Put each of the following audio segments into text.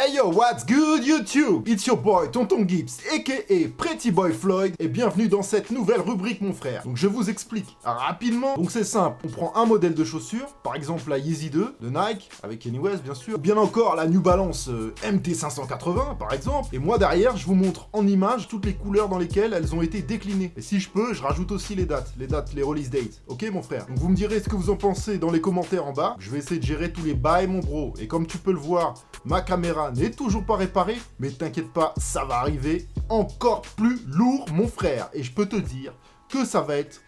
Hey yo, what's good YouTube? It's your boy Tonton Gibbs, aka Pretty Boy Floyd, et bienvenue dans cette nouvelle rubrique mon frère. Donc je vous explique rapidement. Donc c'est simple, on prend un modèle de chaussure, par exemple la Yeezy 2 de Nike, avec Kanye West bien sûr, bien encore la New Balance MT580 par exemple, et moi derrière je vous montre en image toutes les couleurs dans lesquelles elles ont été déclinées. Et si je peux, je rajoute aussi les dates, les release dates, ok mon frère? Donc vous me direz ce que vous en pensez dans les commentaires en bas, je vais essayer de gérer tous les bails mon bro, et comme tu peux le voir, ma caméra n'est toujours pas réparée, mais t'inquiète pas, ça va arriver encore plus lourd, mon frère. Et je peux te dire que ça va être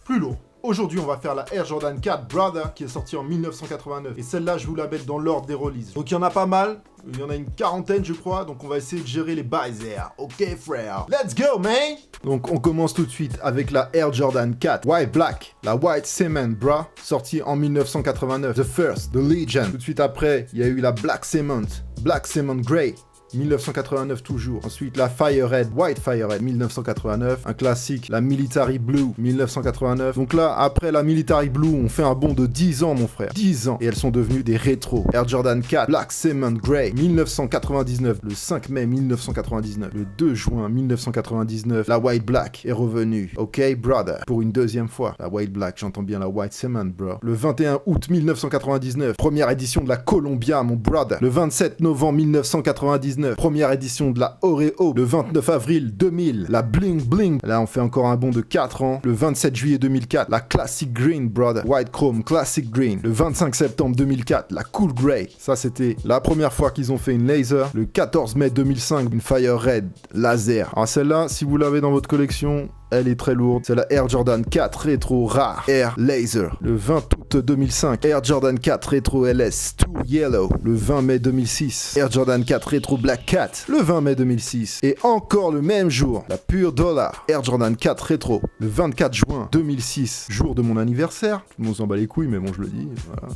plus lourd. Aujourd'hui, on va faire la Air Jordan 4 Brother qui est sortie en 1989. Et celle-là, je vous la mets dans l'ordre des releases. Donc il y en a pas mal. Il y en a une quarantaine, je crois. Donc on va essayer de gérer les bails. Ok, frère. Let's go, man! Donc on commence tout de suite avec la Air Jordan 4 White Black. La White Cement Bra, sortie en 1989. The First, The Legend. Tout de suite après, il y a eu la Black Cement Grey. 1989 toujours. Ensuite, la Fire Red, White Fire Red, 1989. Un classique, la Military Blue, 1989. Donc là, après la Military Blue, on fait un bond de 10 ans, mon frère. 10 ans. Et elles sont devenues des rétros. Air Jordan 4, Black Cement Grey, 1999. Le 5 mai 1999. Le 2 juin 1999, la White Black est revenue. Ok, brother. Pour une deuxième fois. La White Black, j'entends bien la White Cement, bro. Le 21 août 1999, première édition de la Columbia, mon brother. Le 27 novembre 1999, première édition de la Oreo. Le 29 avril 2000, la Bling Bling. Là, on fait encore un bond de 4 ans. Le 27 juillet 2004, la Classic Green, brother. White Chrome, Classic Green. Le 25 septembre 2004, la Cool Grey. Ça, c'était la première fois qu'ils ont fait une laser. Le 14 mai 2005, une Fire Red laser. Alors celle-là, si vous l'avez dans votre collection, elle est très lourde. C'est la Air Jordan 4 Retro Rare Air Laser. Le 20 août 2005, Air Jordan 4 Retro LS 2 Yellow. Le 20 mai 2006, Air Jordan 4 Retro Black Cat. Le 20 mai 2006. Et encore le même jour, la Pure Dollar Air Jordan 4 Retro. Le 24 juin 2006, jour de mon anniversaire. Tout le monde s'en bat les couilles, mais bon, je le dis. Voilà,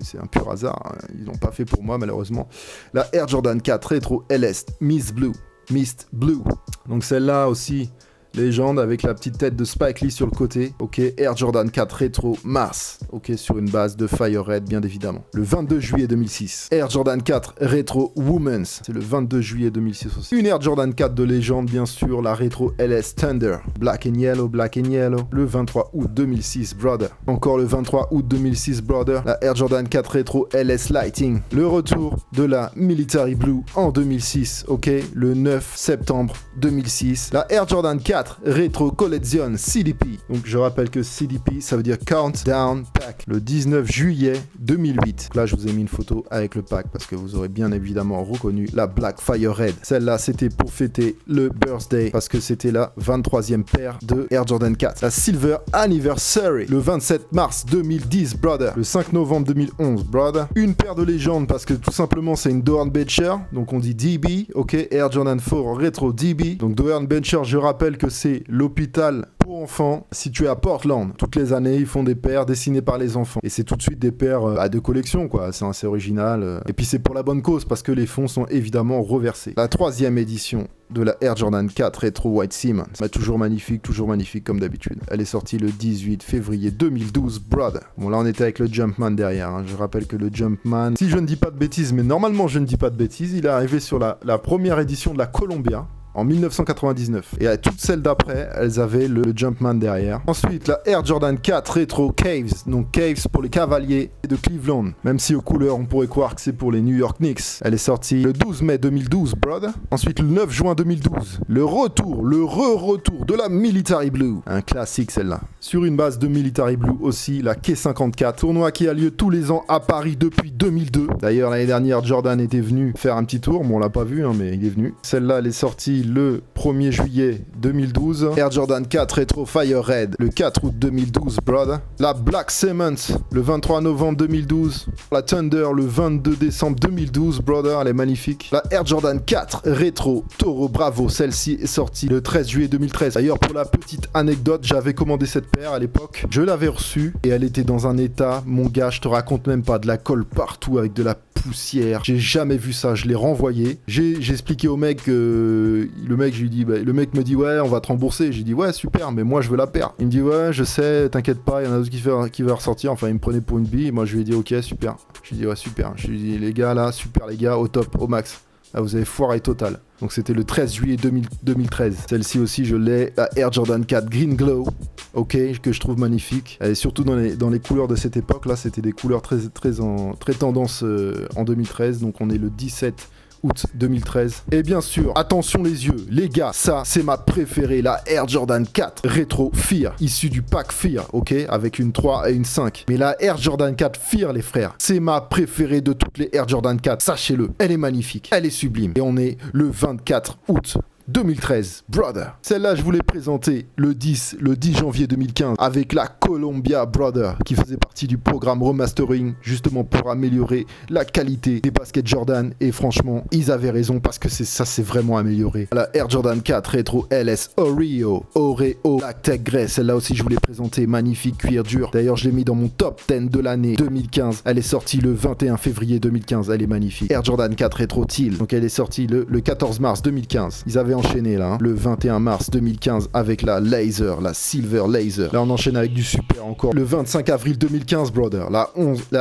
c'est un pur hasard. Ils n'ont pas fait pour moi, malheureusement. La Air Jordan 4 Retro LS Mist Blue. Donc celle-là aussi, légende avec la petite tête de Spike Lee sur le côté. Ok, Air Jordan 4 Retro Mars. Ok, sur une base de Fire Red, bien évidemment. Le 22 juillet 2006, Air Jordan 4 Retro Women's. C'est le 22 juillet 2006 aussi. Une Air Jordan 4 de légende, bien sûr, la Retro LS Thunder. Black and Yellow. Le 23 août 2006, brother. Encore le 23 août 2006, brother. La Air Jordan 4 Retro LS Lighting. Le retour de la Military Blue en 2006. Ok, le 9 septembre 2006. La Air Jordan 4 Retro Collection CDP. Donc je rappelle que CDP ça veut dire Countdown Pack. Le 19 juillet 2008. Là je vous ai mis une photo avec le pack parce que vous aurez bien évidemment reconnu la Black Fire Red. Celle-là c'était pour fêter le birthday parce que c'était la 23e paire de Air Jordan 4. La Silver Anniversary. Le 27 mars 2010 brother. Le 5 novembre 2011 brother. Une paire de légende parce que tout simplement c'est une Doran Bencher. Donc on dit DB. Ok, Air Jordan 4 Retro DB. Donc Doran Bencher, je rappelle que c'est l'hôpital pour enfants situé à Portland. Toutes les années, ils font des paires dessinées par les enfants. Et c'est tout de suite des paires de collection, quoi. C'est assez original. Et puis c'est pour la bonne cause, parce que les fonds sont évidemment reversés. La 3e édition de la Air Jordan 4 Retro White Cement. Bah, toujours magnifique comme d'habitude. Elle est sortie le 18 février 2012, brother. Bon, là, on était avec le Jumpman derrière. Hein. Je rappelle que le Jumpman, si je ne dis pas de bêtises, mais normalement, je ne dis pas de bêtises, il est arrivé sur la première édition de la Columbia en 1999. Et à toutes celles d'après, elles avaient le Jumpman derrière. Ensuite, la Air Jordan 4 Retro Caves. Donc Caves pour les Cavaliers de Cleveland. Même si aux couleurs, on pourrait croire que c'est pour les New York Knicks. Elle est sortie le 12 mai 2012, brother. Ensuite, le 9 juin 2012. Le retour de la Military Blue. Un classique celle-là. Sur une base de Military Blue aussi, la K54. Tournoi qui a lieu tous les ans à Paris depuis 2002. D'ailleurs, l'année dernière, Jordan était venu faire un petit tour. Bon, on l'a pas vu, hein, mais il est venu. Celle-là, elle est sortie le 1er juillet 2012. Air Jordan 4 Retro Fire Red le 4 août 2012, brother. La Black Cement le 23 novembre 2012. La Thunder le 22 décembre 2012, brother. Elle est magnifique. La Air Jordan 4 Retro Toro Bravo. Celle-ci est sortie le 13 juillet 2013. D'ailleurs, pour la petite anecdote, j'avais commandé cette paire à l'époque. Je l'avais reçue et elle était dans un état, mon gars, je te raconte même pas, de la colle partout avec de la poussière. J'ai jamais vu ça, je l'ai renvoyé. J'ai expliqué au mec, le mec, je lui dis, le mec me dit ouais, on va te rembourser. J'ai dit ouais, super, mais moi je veux la paire. Il me dit ouais, je sais, t'inquiète pas, il y en a d'autres qui va ressortir. Enfin, il me prenait pour une bille. Moi je lui ai dit ok, super. Je lui ai dit ouais, super. Je lui ai dit les gars là, super les gars, au top, au max. Là, vous avez foiré total. Donc c'était le 13 juillet 2013. Celle-ci aussi, je l'ai, la Air Jordan 4 Green Glow, ok, que je trouve magnifique. Et surtout dans les couleurs de cette époque, là, c'était des couleurs très tendance en 2013. Donc on est le 17 août 2013. Et bien sûr, attention les yeux, les gars, ça c'est ma préférée, la Air Jordan 4 Retro Fear, issue du pack Fear, ok, avec une 3 et une 5. Mais la Air Jordan 4 Fear, les frères, c'est ma préférée de toutes les Air Jordan 4, sachez-le. Elle est magnifique, elle est sublime. Et on est le 24 août 2013, Brother. Celle-là, je vous l'ai présentée le 10 janvier 2015 avec la Columbia Brother qui faisait partie du programme remastering justement pour améliorer la qualité des baskets Jordan. Et franchement, ils avaient raison parce que ça s'est vraiment amélioré. La Air Jordan 4 Retro LS Oreo Black Tech Grey. Celle-là aussi, je vous l'ai présentée. Magnifique cuir dur. D'ailleurs, je l'ai mis dans mon top 10 de l'année 2015. Elle est sortie le 21 février 2015. Elle est magnifique. Air Jordan 4 Retro Teal. Donc, elle est sortie le 14 mars 2015. Ils avaient enchaîné là, hein, le 21 mars 2015 avec la Laser, la Silver Laser. Là on enchaîne avec du super encore. Le 25 avril 2015, brother, la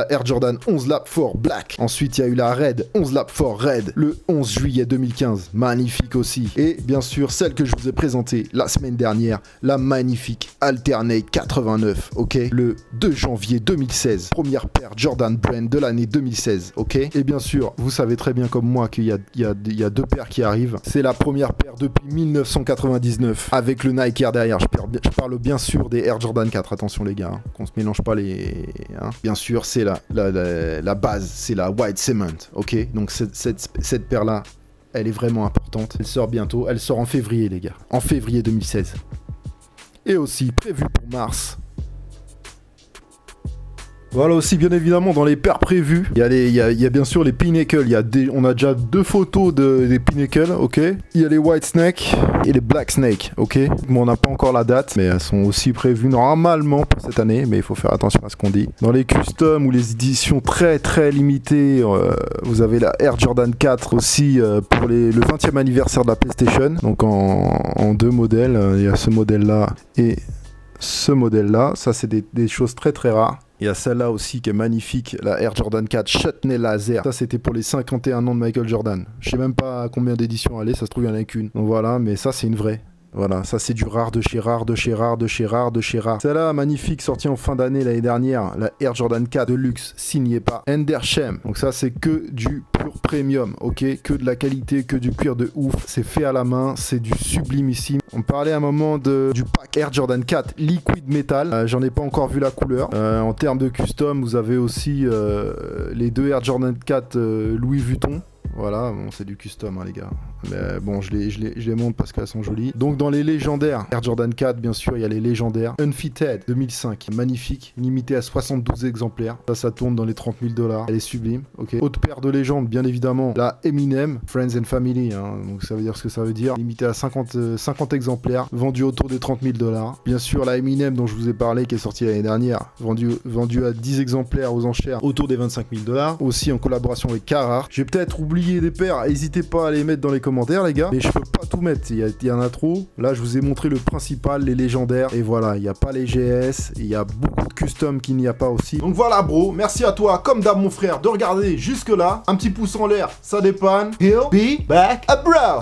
Air Jordan 11 Lap 4 Black. Ensuite il y a eu la Red 11 Lap 4 Red le 11 juillet 2015. Magnifique aussi. Et bien sûr celle que je vous ai présentée la semaine dernière, la magnifique Alternate 89, ok, le 2 janvier 2016. Première paire Jordan Brand de l'année 2016, ok. Et bien sûr, vous savez très bien comme moi qu'il y a deux paires qui arrivent. C'est la première paire depuis 1999 avec le Nike Air derrière. Je parle bien sûr des Air Jordan 4, attention les gars, hein, qu'on se mélange pas les... Hein. Bien sûr, c'est la base, c'est la White Cement, ok. Donc cette paire-là, elle est vraiment importante. Elle sort bientôt, elle sort en février les gars, en février 2016. Et aussi, prévu pour mars. Voilà aussi bien évidemment dans les paires prévues, il y a bien sûr les Pinnacle, on a déjà deux photos des Pinnacle, ok. Il y a les White Snake et les Black Snake, ok. Bon, on n'a pas encore la date, mais elles sont aussi prévues normalement pour cette année, mais il faut faire attention à ce qu'on dit. Dans les custom ou les éditions très très limitées, vous avez la Air Jordan 4 aussi pour le 20e anniversaire de la PlayStation, donc en deux modèles, il y a ce modèle là et ce modèle là, ça c'est des choses très très rares. Il y a celle-là aussi qui est magnifique, la Air Jordan 4 Chutney Laser. Ça, c'était pour les 51 ans de Michael Jordan. Je sais même pas combien d'éditions elle est, ça se trouve, il y en a qu'une. Donc voilà, mais ça, c'est une vraie. Voilà, ça c'est du rare de chez rare, de chez rare, de chez rare, de chez rare. Celle-là, magnifique, sortie en fin d'année l'année dernière, la Air Jordan 4 Deluxe, signée par Endershem. Donc ça c'est que du pur premium, ok, que de la qualité, que du cuir de ouf. C'est fait à la main, c'est du sublimissime. On parlait à un moment du pack Air Jordan 4 Liquid Metal. J'en ai pas encore vu la couleur. En termes de custom, vous avez aussi les deux Air Jordan 4 Louis Vuitton. Voilà, bon, c'est du custom, hein, les gars. Mais bon, je les montre parce qu'elles sont jolies. Donc, dans les légendaires, Air Jordan 4, bien sûr, il y a les légendaires. Unfitted 2005, magnifique, limité à 72 exemplaires. Ça tourne dans les 30 000 $. Elle est sublime, ok. Autre paire de légendes, bien évidemment, la Eminem, Friends and Family, hein, donc ça veut dire ce que ça veut dire. Limité à 50 exemplaires, vendu autour des 30 000 $. Bien sûr, la Eminem dont je vous ai parlé, qui est sortie l'année dernière, vendue à 10 exemplaires aux enchères, autour des 25 000 $. Aussi en collaboration avec Carhartt. J'ai peut-être oublié des paires, n'hésitez pas à les mettre dans les commentaires les gars, mais je peux pas tout mettre, il y en a trop. Là je vous ai montré le principal, les légendaires, et voilà, il n'y a pas les GS, il y a beaucoup de custom qu'il n'y a pas aussi. Donc voilà bro, merci à toi comme d'hab mon frère de regarder jusque là, un petit pouce en l'air, ça dépanne. He'll be back, bro.